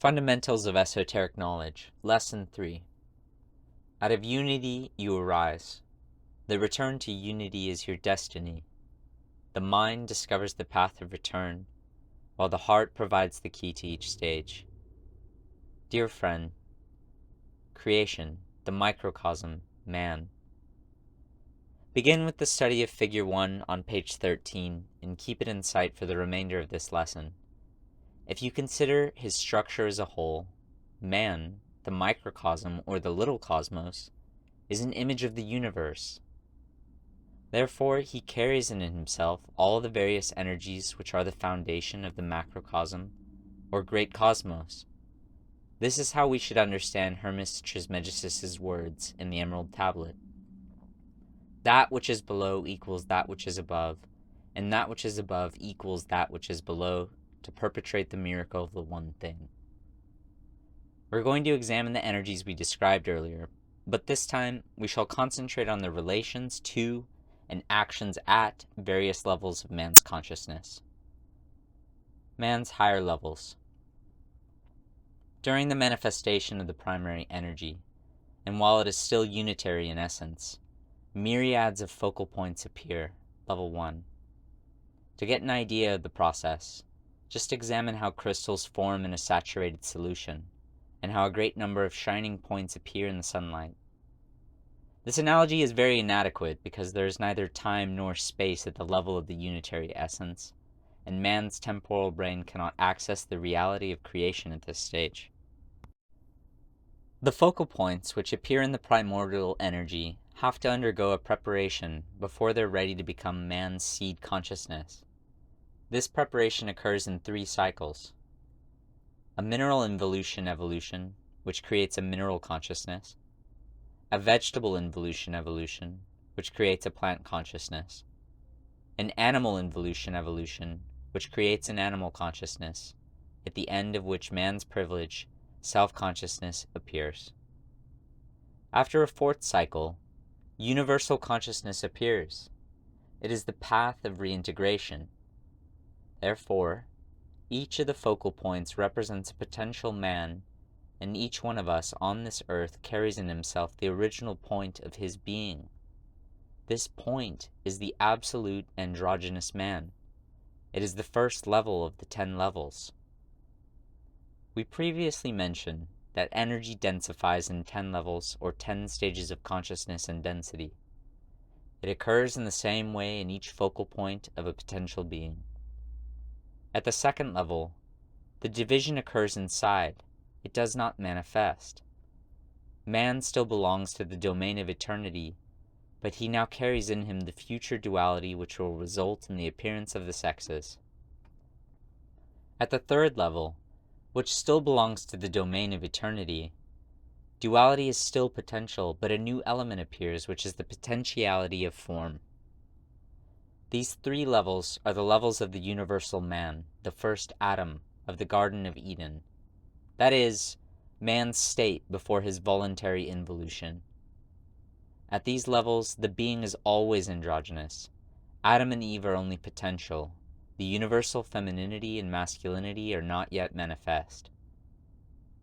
Fundamentals of Esoteric Knowledge, Lesson 3. Out of unity you arise. The return to unity is your destiny. The mind discovers the path of return, while the heart provides the key to each stage. Dear friend, creation, the microcosm, man. Begin with the study of Figure 1 on page 13 and keep it in sight for the remainder of this lesson. If you consider his structure as a whole, man, the microcosm or the little cosmos, is an image of the universe. Therefore, he carries in himself all the various energies which are the foundation of the macrocosm or great cosmos. This is how we should understand Hermes Trismegistus's words in the Emerald Tablet. That which is below equals that which is above, and that which is above equals that which is below, to perpetrate the miracle of the one thing. We're going to examine the energies we described earlier, but this time we shall concentrate on the relations to and actions at various levels of man's consciousness. Man's higher levels. During the manifestation of the primary energy, and while it is still unitary in essence, myriads of focal points appear, level 1. To get an idea of the process, just examine how crystals form in a saturated solution, and how a great number of shining points appear in the sunlight. This analogy is very inadequate because there is neither time nor space at the level of the unitary essence, and man's temporal brain cannot access the reality of creation at this stage. The focal points which appear in the primordial energy have to undergo a preparation before they're ready to become man's seed consciousness. This preparation occurs in 3 cycles. A mineral involution evolution, which creates a mineral consciousness. A vegetable involution evolution, which creates a plant consciousness. An animal involution evolution, which creates an animal consciousness, at the end of which man's privilege, self-consciousness, appears. After a 4th cycle, universal consciousness appears. It is the path of reintegration. Therefore, each of the focal points represents a potential man, and each one of us on this earth carries in himself the original point of his being. This point is the absolute androgynous man. It is the first level of the 10 levels. We previously mentioned that energy densifies in 10 levels or 10 stages of consciousness and density. It occurs in the same way in each focal point of a potential being. At the 2nd level, the division occurs inside. It does not manifest. Man still belongs to the domain of eternity, but he now carries in him the future duality which will result in the appearance of the sexes. At the 3rd level, which still belongs to the domain of eternity, duality is still potential, but a new element appears, which is the potentiality of form. These 3 levels are the levels of the universal man, the first Adam of the Garden of Eden. That is, man's state before his voluntary involution. At these levels, the being is always androgynous. Adam and Eve are only potential. The universal femininity and masculinity are not yet manifest.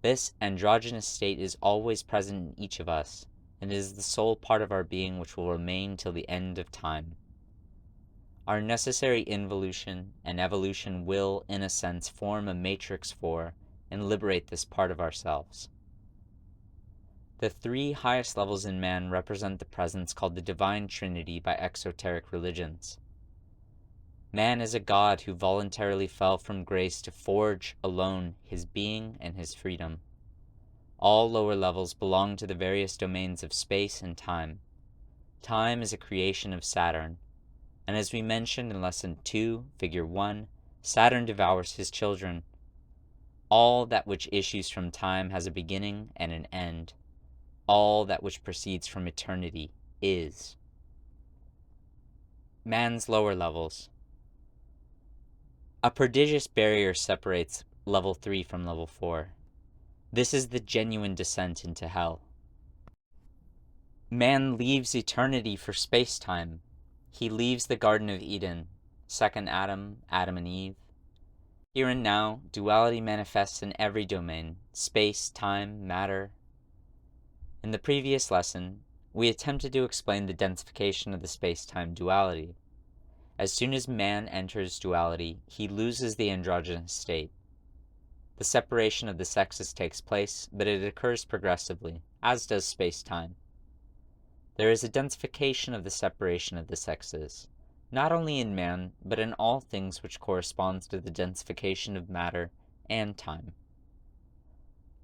This androgynous state is always present in each of us, and is the sole part of our being which will remain till the end of time. Our necessary involution and evolution will, in a sense, form a matrix for and liberate this part of ourselves. The 3 highest levels in man represent the presence called the Divine Trinity by exoteric religions. Man is a God who voluntarily fell from grace to forge alone his being and his freedom. All lower levels belong to the various domains of space and time. Time is a creation of Saturn, and as we mentioned in Lesson 2, Figure 1, Saturn devours his children. All that which issues from time has a beginning and an end. All that which proceeds from eternity is. Man's lower levels. A prodigious barrier separates level 3 from level 4. This is the genuine descent into hell. Man leaves eternity for space-time. He leaves the Garden of Eden, 2nd Adam, Adam and Eve. Here and now, duality manifests in every domain: space, time, matter. In the previous lesson, we attempted to explain the densification of the space-time duality. As soon as man enters duality, he loses the androgynous state. The separation of the sexes takes place, but it occurs progressively, as does space-time. There is a densification of the separation of the sexes, not only in man, but in all things, which corresponds to the densification of matter and time.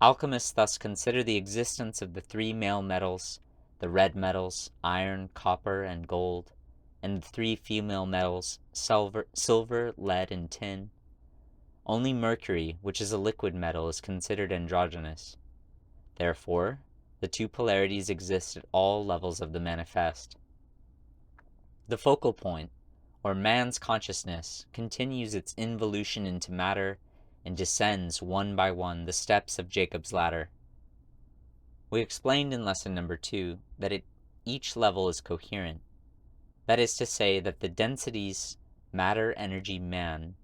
Alchemists thus consider the existence of the three male metals, the red metals, iron, copper, and gold, and the three female metals, silver, lead, and tin. Only mercury, which is a liquid metal, is considered androgynous. Therefore, the two polarities exist at all levels of the manifest. The focal point, or man's consciousness, continues its involution into matter and descends one by one the steps of Jacob's ladder. We explained in lesson number 2 that each level is coherent. That is to say that the densities matter, energy, man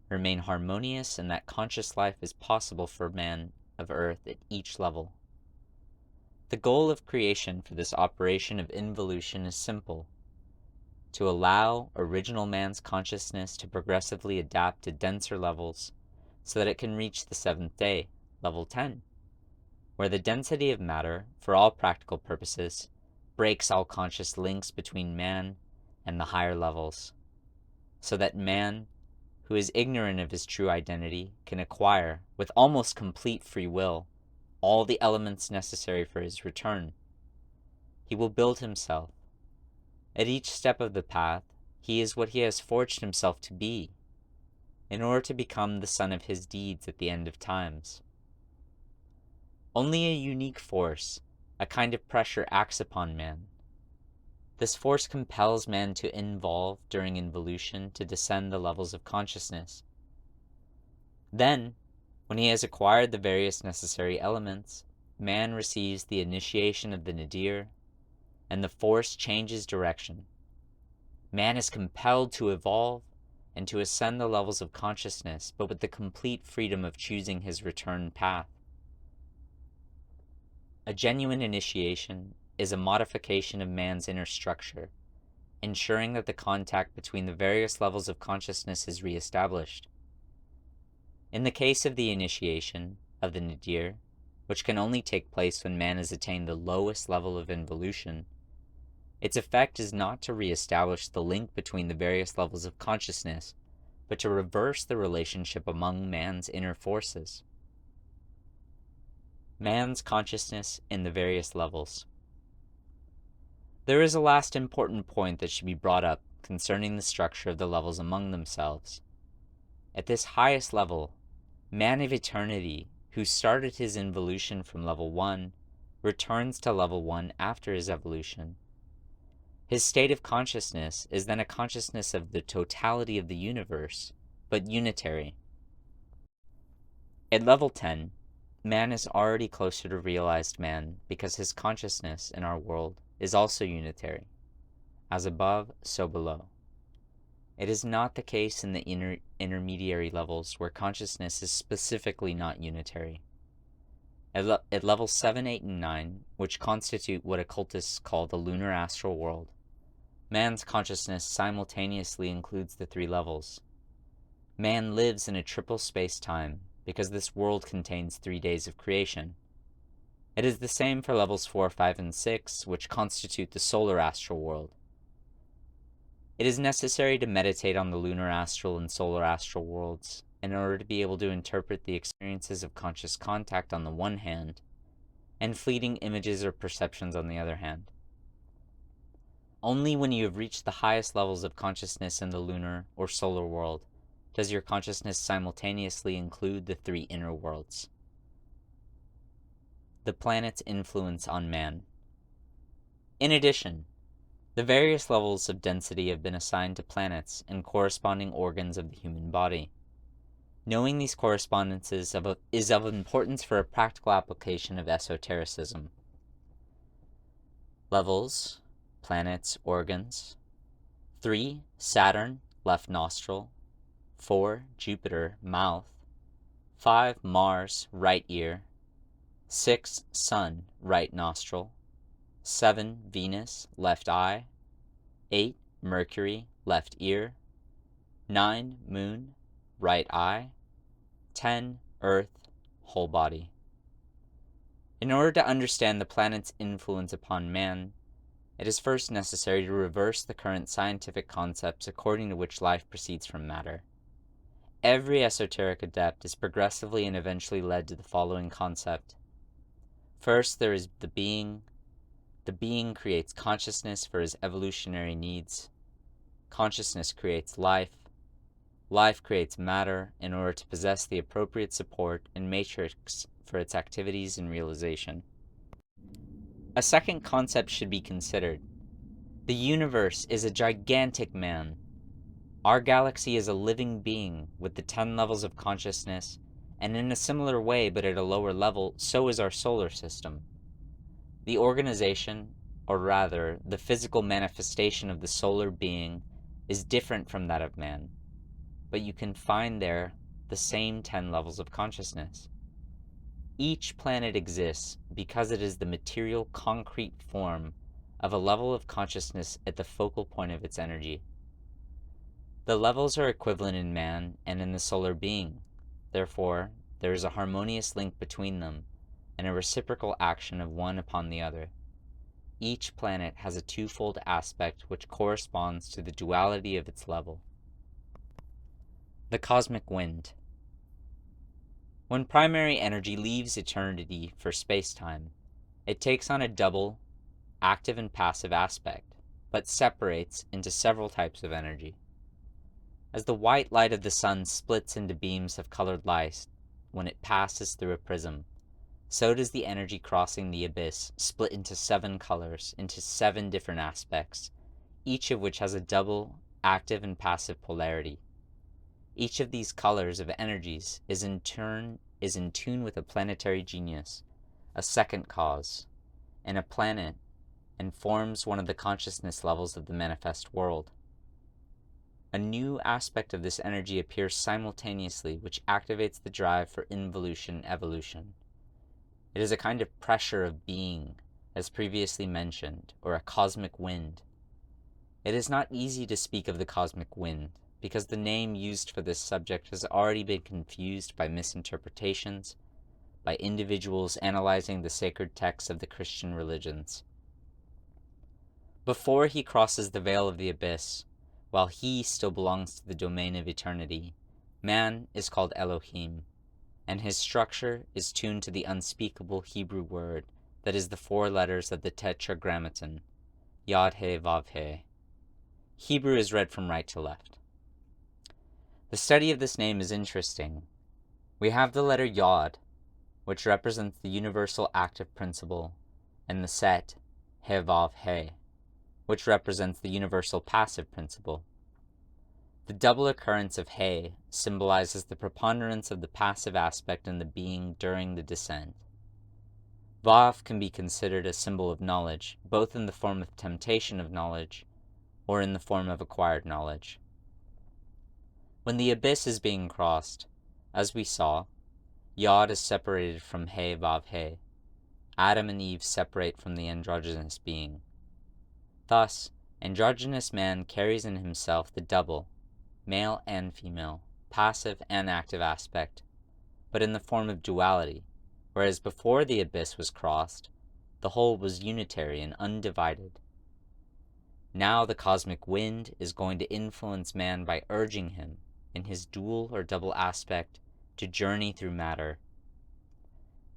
remain harmonious, and that conscious life is possible for man of earth at each level. The goal of creation for this operation of involution is simple: to allow original man's consciousness to progressively adapt to denser levels so that it can reach the seventh day, level 10, where the density of matter, for all practical purposes, breaks all conscious links between man and the higher levels, so that man, who is ignorant of his true identity, can acquire, with almost complete free will, all the elements necessary for his return. He will build himself. At each step of the path, he is what he has forged himself to be, in order to become the son of his deeds at the end of times. Only a unique force, a kind of pressure, acts upon man. This force compels man to involve during involution to descend the levels of consciousness. Then, when he has acquired the various necessary elements, man receives the initiation of the nadir, and the force changes direction. Man is compelled to evolve and to ascend the levels of consciousness, but with the complete freedom of choosing his return path. A genuine initiation is a modification of man's inner structure, ensuring that the contact between the various levels of consciousness is re-established. In the case of the initiation of the nadir, which can only take place when man has attained the lowest level of involution, its effect is not to re-establish the link between the various levels of consciousness, but to reverse the relationship among man's inner forces. Man's consciousness in the various levels. There is a last important point that should be brought up concerning the structure of the levels among themselves. At this highest level, man of eternity, who started his involution from level 1, returns to level 1 after his evolution. His state of consciousness is then a consciousness of the totality of the universe, but unitary. At level 10, man is already closer to realized man because his consciousness in our world is also unitary. As above, so below. It is not the case in the intermediary levels where consciousness is specifically not unitary. At levels 7, 8, and 9, which constitute what occultists call the lunar astral world, man's consciousness simultaneously includes the three levels. Man lives in a triple space-time because this world contains 3 days of creation. It is the same for levels 4, 5, and 6, which constitute the solar astral world. It is necessary to meditate on the lunar astral and solar astral worlds in order to be able to interpret the experiences of conscious contact on the one hand, and fleeting images or perceptions on the other hand. Only when you have reached the highest levels of consciousness in the lunar or solar world does your consciousness simultaneously include the 3 inner worlds. The planet's influence on man. In addition, the various levels of density have been assigned to planets and corresponding organs of the human body. Knowing these correspondences is of importance for a practical application of esotericism. Levels, planets, organs. 3. Saturn, left nostril. 4. Jupiter, mouth. 5. Mars, right ear. 6. Sun, right nostril. 7. Venus, left eye. 8. Mercury, left ear. 9. Moon, right eye. 10. Earth, whole body. In order to understand the planet's influence upon man, it is first necessary to reverse the current scientific concepts according to which life proceeds from matter. Every esoteric adept is progressively and eventually led to the following concept. First, there is the being. The being creates consciousness for his evolutionary needs. Consciousness creates life. Life creates matter in order to possess the appropriate support and matrix for its activities and realization. A second concept should be considered. The universe is a gigantic man. Our galaxy is a living being with the 10 levels of consciousness, and in a similar way but at a lower level, so is our solar system. The organization, or rather, the physical manifestation of the solar being, is different from that of man, but you can find there the same 10 levels of consciousness. Each planet exists because it is the material, concrete form of a level of consciousness at the focal point of its energy. The levels are equivalent in man and in the solar being. Therefore, there is a harmonious link between them and a reciprocal action of one upon the other. Each planet has a twofold aspect which corresponds to the duality of its level. The cosmic wind. When primary energy leaves eternity for space-time, it takes on a double, active and passive aspect, but separates into several types of energy. As the white light of the sun splits into beams of colored light when it passes through a prism, so does the energy crossing the abyss split into 7 colors, into 7 different aspects, each of which has a double, active and passive polarity. Each of these colors of energies is in tune with a planetary genius, a second cause, and a planet, and forms one of the consciousness levels of the manifest world. A new aspect of this energy appears simultaneously, which activates the drive for involution and evolution. It is a kind of pressure of being, as previously mentioned, or a cosmic wind. It is not easy to speak of the cosmic wind, because the name used for this subject has already been confused by misinterpretations, by individuals analyzing the sacred texts of the Christian religions. Before he crosses the veil of the abyss, while he still belongs to the domain of eternity, man is called Elohim, and his structure is tuned to the unspeakable Hebrew word that is the 4 letters of the Tetragrammaton, Yod-He Vav-He. Hebrew is read from right to left. The study of this name is interesting. We have the letter Yod, which represents the universal active principle, and the set, He Vav He, which represents the universal passive principle. The double occurrence of He symbolizes the preponderance of the passive aspect in the being during the descent. Vav can be considered a symbol of knowledge, both in the form of temptation of knowledge, or in the form of acquired knowledge. When the abyss is being crossed, as we saw, Yod is separated from He Vav He. Adam and Eve separate from the androgynous being. Thus, androgynous man carries in himself the double, male and female, passive and active aspect, but in the form of duality, whereas before the abyss was crossed, the whole was unitary and undivided. Now the cosmic wind is going to influence man by urging him, in his dual or double aspect, to journey through matter.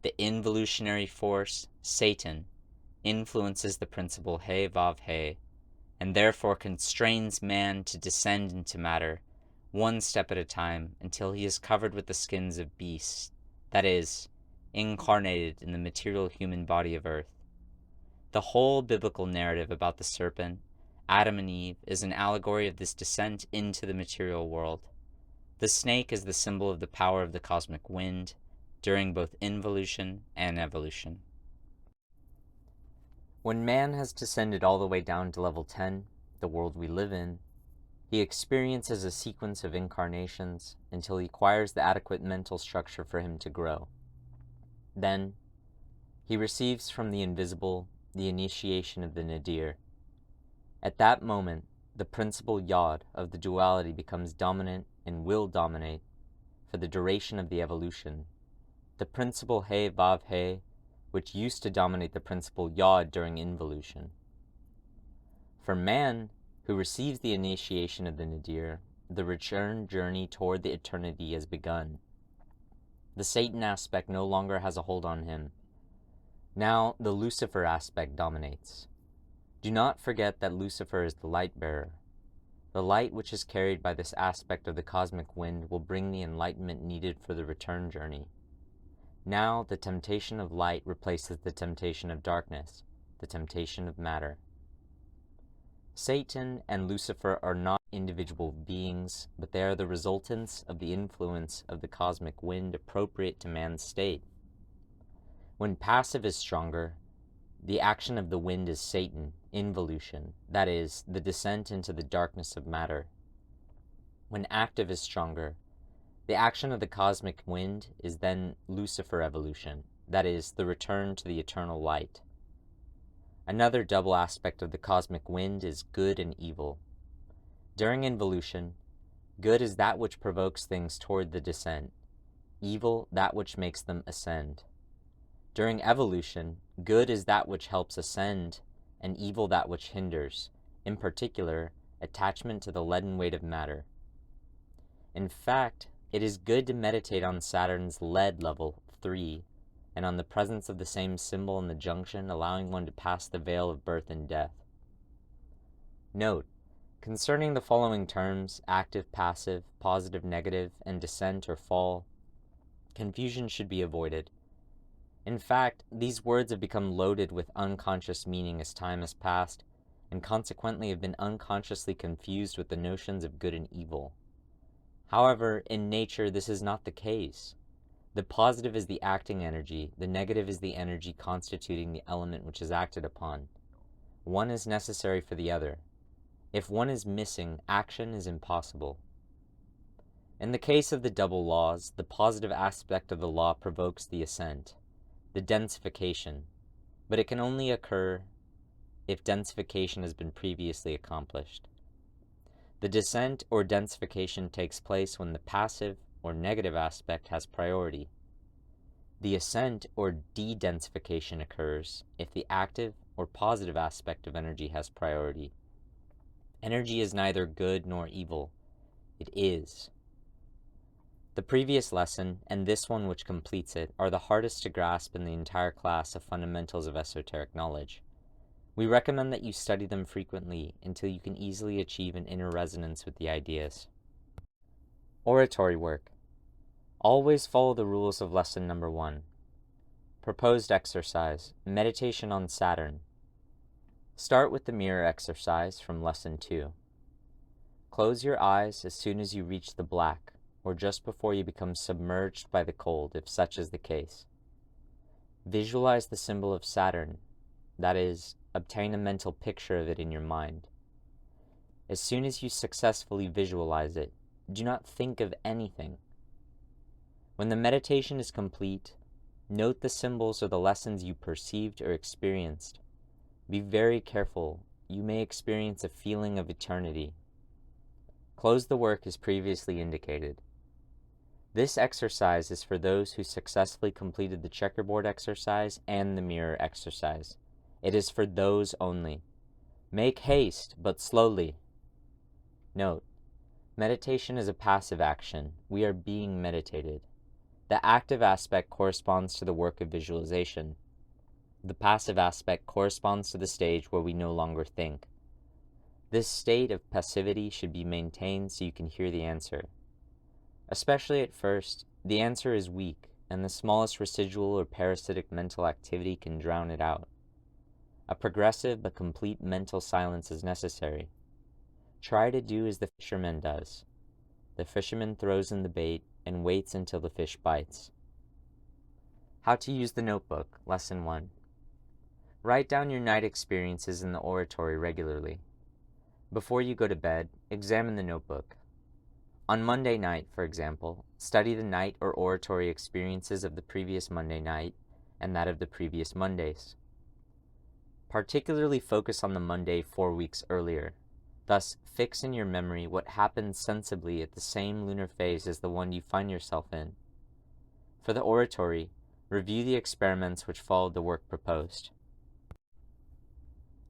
The involutionary force, Satan, influences the principle He Vav He, and therefore constrains man to descend into matter, one step at a time, until he is covered with the skins of beasts, that is, incarnated in the material human body of earth. The whole biblical narrative about the serpent, Adam and Eve, is an allegory of this descent into the material world. The snake is the symbol of the power of the cosmic wind during both involution and evolution. When man has descended all the way down to level 10, the world we live in, He experiences a sequence of incarnations until he acquires the adequate mental structure for him to grow. Then, he receives from the invisible the initiation of the nadir. At that moment, the principle yod of the duality becomes dominant and will dominate for the duration of the evolution. The principle he vav he, which used to dominate the principle yod during involution. For man, who receives the initiation of the nadir, the return journey toward the eternity has begun. The Satan aspect no longer has a hold on him. Now the Lucifer aspect dominates. Do not forget that Lucifer is the light bearer. The light which is carried by this aspect of the cosmic wind will bring the enlightenment needed for the return journey. Now the temptation of light replaces the temptation of darkness, the temptation of matter. Satan and Lucifer are not individual beings, but they are the resultants of the influence of the cosmic wind appropriate to man's state. When passive is stronger, the action of the wind is Satan, involution, that is, the descent into the darkness of matter. When active is stronger, the action of the cosmic wind is then Lucifer evolution, that is, the return to the eternal light. Another double aspect of the cosmic wind is good and evil. During involution, good is that which provokes things toward the descent, evil that which makes them ascend. During evolution, good is that which helps ascend, and evil that which hinders, in particular, attachment to the leaden weight of matter. In fact, it is good to meditate on Saturn's lead level 3, and on the presence of the same symbol in the junction, allowing one to pass the veil of birth and death. Note, concerning the following terms, active, passive, positive, negative, and descent or fall, confusion should be avoided. In fact, these words have become loaded with unconscious meaning as time has passed, and consequently have been unconsciously confused with the notions of good and evil. However, in nature, this is not the case. The positive is the acting energy, the negative is the energy constituting the element which is acted upon. One is necessary for the other. If one is missing, action is impossible. In the case of the double laws, the positive aspect of the law provokes the ascent, the densification, but it can only occur if densification has been previously accomplished. The descent or densification takes place when the passive or negative aspect has priority. The ascent or de-densification occurs if the active or positive aspect of energy has priority. Energy is neither good nor evil. It is. The previous lesson, and this one which completes it, are the hardest to grasp in the entire class of fundamentals of esoteric knowledge. We recommend that you study them frequently until you can easily achieve an inner resonance with the ideas. Oratory work. Always follow the rules of lesson number 1. Proposed exercise, meditation on Saturn. Start with the mirror exercise from lesson 2. Close your eyes as soon as you reach the black, or just before you become submerged by the cold, if such is the case. Visualize the symbol of Saturn, that is, obtain a mental picture of it in your mind. As soon as you successfully visualize it, do not think of anything. When the meditation is complete, note the symbols or the lessons you perceived or experienced. Be very careful. You may experience a feeling of eternity. Close the work as previously indicated. This exercise is for those who successfully completed the checkerboard exercise and the mirror exercise. It is for those only. Make haste, but slowly. Note, meditation is a passive action. We are being meditated. The active aspect corresponds to the work of visualization. The passive aspect corresponds to the stage where we no longer think. This state of passivity should be maintained so you can hear the answer. Especially at first, the answer is weak, and the smallest residual or parasitic mental activity can drown it out. A progressive but complete mental silence is necessary. Try to do as the fisherman does. The fisherman throws in the bait and waits until the fish bites. How to use the notebook, Lesson 1. Write down your night experiences in the oratory regularly. Before you go to bed, examine the notebook. On Monday night, for example, study the night or oratory experiences of the previous Monday night and that of the previous Mondays. Particularly focus on the Monday 4 weeks earlier. Thus, fix in your memory what happened sensibly at the same lunar phase as the one you find yourself in. For the oratory, review the experiments which followed the work proposed.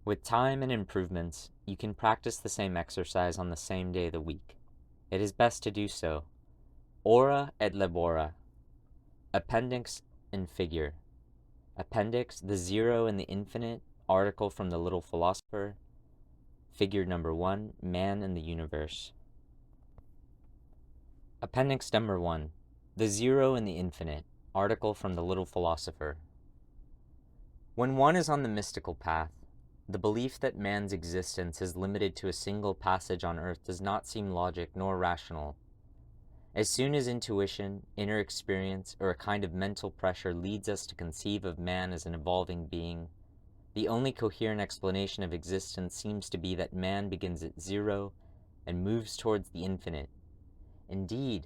With time and improvements, you can practice the same exercise on the same day of the week. It is best to do so. Ora et labora. Appendix and figure. Appendix, the zero and the infinite, article from the little philosopher. Figure number 1, man and the universe. Appendix number 1, the zero and the infinite, article from the little philosopher. When one is on the mystical path, the belief that man's existence is limited to a single passage on earth does not seem logic nor rational. As soon as intuition, inner experience, or a kind of mental pressure leads us to conceive of man as an evolving being, the only coherent explanation of existence seems to be that man begins at zero and moves towards the infinite. Indeed,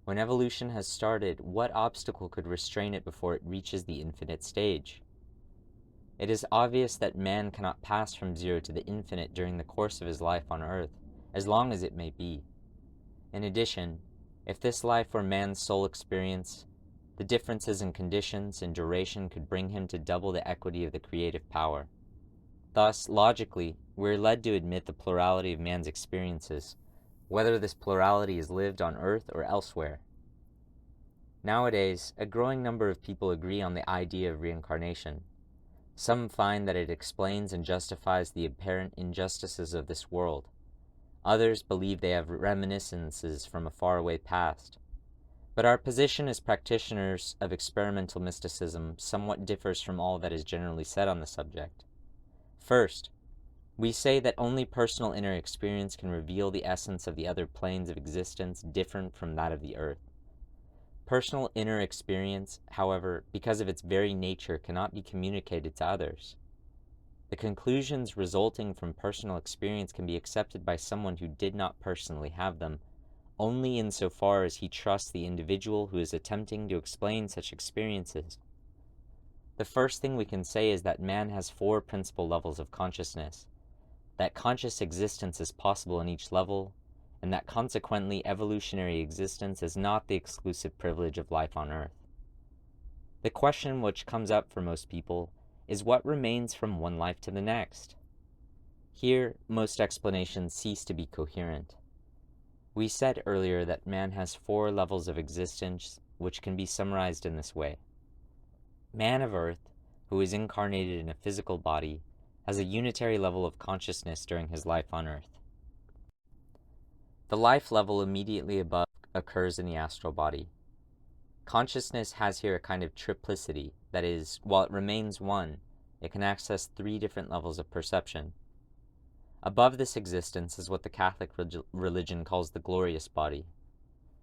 when evolution has started, what obstacle could restrain it before it reaches the infinite stage? It is obvious that man cannot pass from zero to the infinite during the course of his life on earth, as long as it may be. In addition, if this life were man's sole experience, the differences in conditions and duration could bring him to double the equity of the creative power. Thus, logically, we are led to admit the plurality of man's experiences, whether this plurality is lived on earth or elsewhere. Nowadays, a growing number of people agree on the idea of reincarnation. Some find that it explains and justifies the apparent injustices of this world. Others believe they have reminiscences from a faraway past. But our position as practitioners of experimental mysticism somewhat differs from all that is generally said on the subject. First, we say that only personal inner experience can reveal the essence of the other planes of existence different from that of the earth. Personal inner experience, however, because of its very nature, cannot be communicated to others. The conclusions resulting from personal experience can be accepted by someone who did not personally have them, only insofar as he trusts the individual who is attempting to explain such experiences. The first thing we can say is that man has 4 principal levels of consciousness, that conscious existence is possible in each level, and that consequently evolutionary existence is not the exclusive privilege of life on earth. The question which comes up for most people is what remains from one life to the next. Here, most explanations cease to be coherent. We said earlier that man has 4 levels of existence which can be summarized in this way. Man of earth, who is incarnated in a physical body, has a unitary level of consciousness during his life on earth. The life level immediately above occurs in the astral body. Consciousness has here a kind of triplicity, that is, while it remains one, it can access 3 different levels of perception. Above this existence is what the Catholic religion calls the glorious body.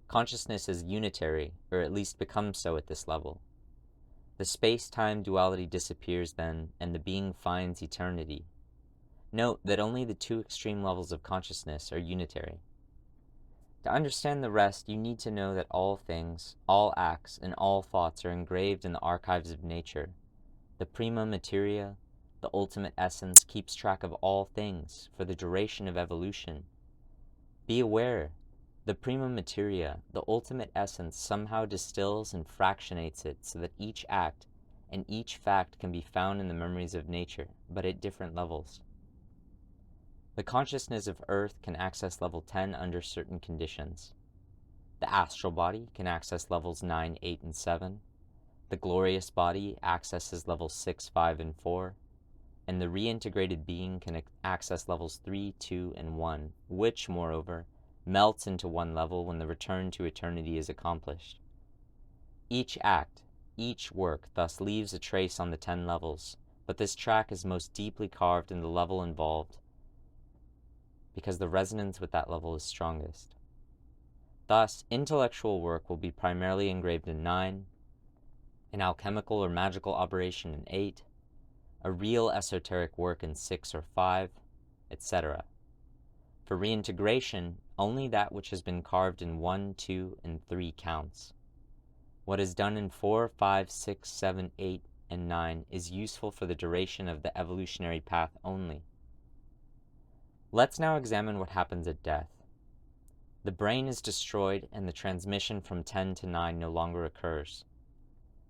Consciousness is unitary, or at least becomes so at this level. The space-time duality disappears then, and the being finds eternity. Note that only the 2 extreme levels of consciousness are unitary. To understand the rest, you need to know that all things, all acts, and all thoughts are engraved in the archives of nature. The prima materia, the ultimate essence, keeps track of all things for the duration of evolution. Be aware, the prima materia, the ultimate essence, somehow distills and fractionates it so that each act and each fact can be found in the memories of nature, but at different levels. The consciousness of Earth can access level 10 under certain conditions. The astral body can access levels 9, 8, and 7. The glorious body accesses levels 6, 5, and 4. And the reintegrated being can access levels 3, 2, and 1, which, moreover, melts into one level when the return to eternity is accomplished. Each act, each work, thus leaves a trace on the 10 levels, but this track is most deeply carved in the level involved, because the resonance with that level is strongest. Thus, intellectual work will be primarily engraved in 9, an alchemical or magical operation in 8, a real esoteric work in 6 or 5, etc. For reintegration, only that which has been carved in 1, 2, and 3 counts. What is done in 4, 5, 6, 7, 8, and 9 is useful for the duration of the evolutionary path only. Let's now examine what happens at death. The brain is destroyed and the transmission from 10 to 9 no longer occurs.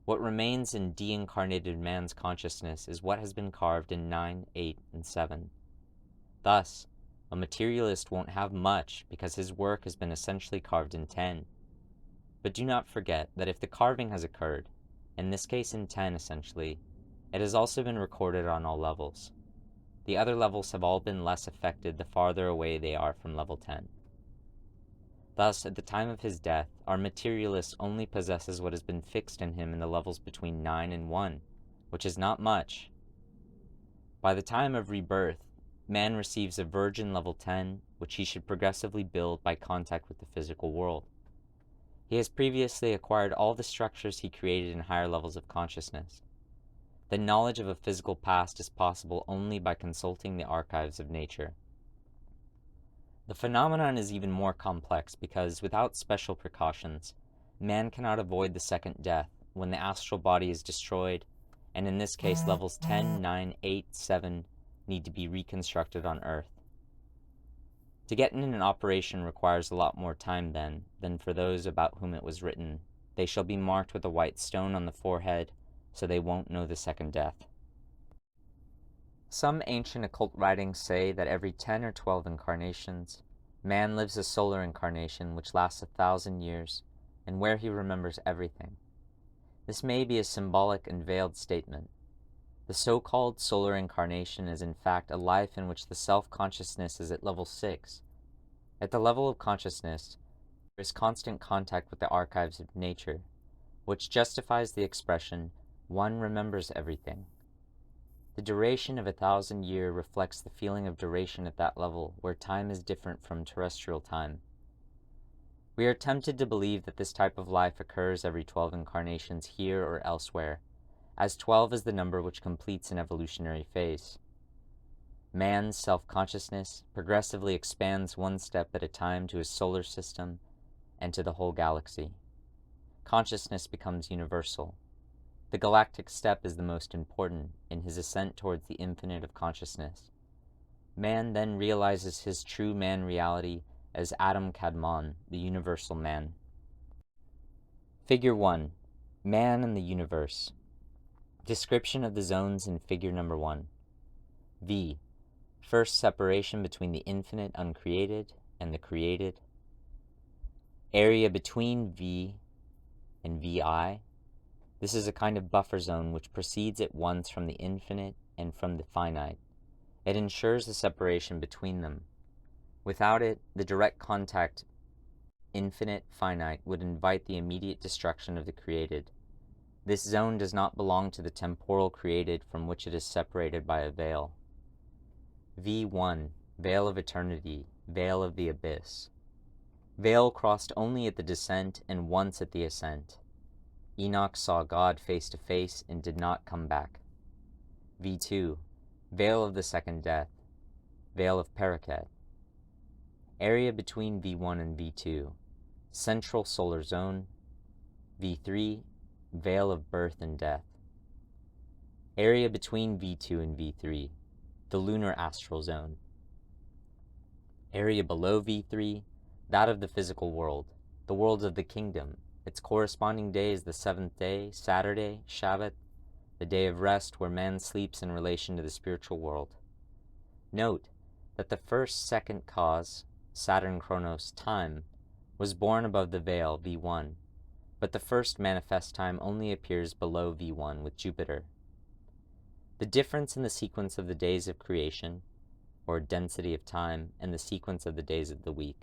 What remains in deincarnated man's consciousness is what has been carved in 9, 8, and 7. Thus, a materialist won't have much because his work has been essentially carved in 10. But do not forget that if the carving has occurred, in this case in 10 essentially, it has also been recorded on all levels. The other levels have all been less affected the farther away they are from level 10. Thus, at the time of his death, our materialist only possesses what has been fixed in him in the levels between 9 and 1, which is not much. By the time of rebirth, man receives a virgin level 10, which he should progressively build by contact with the physical world. He has previously acquired all the structures he created in higher levels of consciousness. The knowledge of a physical past is possible only by consulting the archives of nature. The phenomenon is even more complex because, without special precautions, man cannot avoid the second death when the astral body is destroyed, and in this case levels 10, 9, 8, 7 need to be reconstructed on Earth. To get in an operation requires a lot more time then than for those about whom it was written. They shall be marked with a white stone on the forehead, so they won't know the second death. Some ancient occult writings say that every 10 or 12 incarnations, man lives a solar incarnation which lasts 1,000 years, and where he remembers everything. This may be a symbolic and veiled statement. The so-called solar incarnation is in fact a life in which the self-consciousness is at level 6. At the level of consciousness, there is constant contact with the archives of nature, which justifies the expression, one remembers everything. The duration of 1,000 years reflects the feeling of duration at that level, where time is different from terrestrial time. We are tempted to believe that this type of life occurs every 12 incarnations here or elsewhere, as 12 is the number which completes an evolutionary phase. Man's self-consciousness progressively expands one step at a time to his solar system and to the whole galaxy. Consciousness becomes universal. The galactic step is the most important in his ascent towards the infinite of consciousness. Man then realizes his true man reality as Adam Kadmon, the universal man. Figure 1. Man and the universe. Description of the zones in figure number 1. V. First separation between the infinite uncreated and the created. Area between V and VI. This is a kind of buffer zone which proceeds at once from the infinite and from the finite. It ensures the separation between them. Without it, the direct contact infinite-finite would invite the immediate destruction of the created. This zone does not belong to the temporal created from which it is separated by a veil. V1, veil of eternity, veil of the abyss. Veil crossed only at the descent and once at the ascent. Enoch saw God face to face and did not come back. V2, veil of the second death, veil of Paraket. Area between V1 and V2, central solar zone. V3, veil of birth and death. Area between V2 and V3, the lunar astral zone. Area below V3, that of the physical world, the world of the kingdom. Its corresponding day is the seventh day, Saturday, Shabbat, the day of rest where man sleeps in relation to the spiritual world. Note that the first second cause, Saturn Chronos time, was born above the veil V1, but the first manifest time only appears below V1 with Jupiter. The difference in the sequence of the days of creation, or density of time, and the sequence of the days of the week.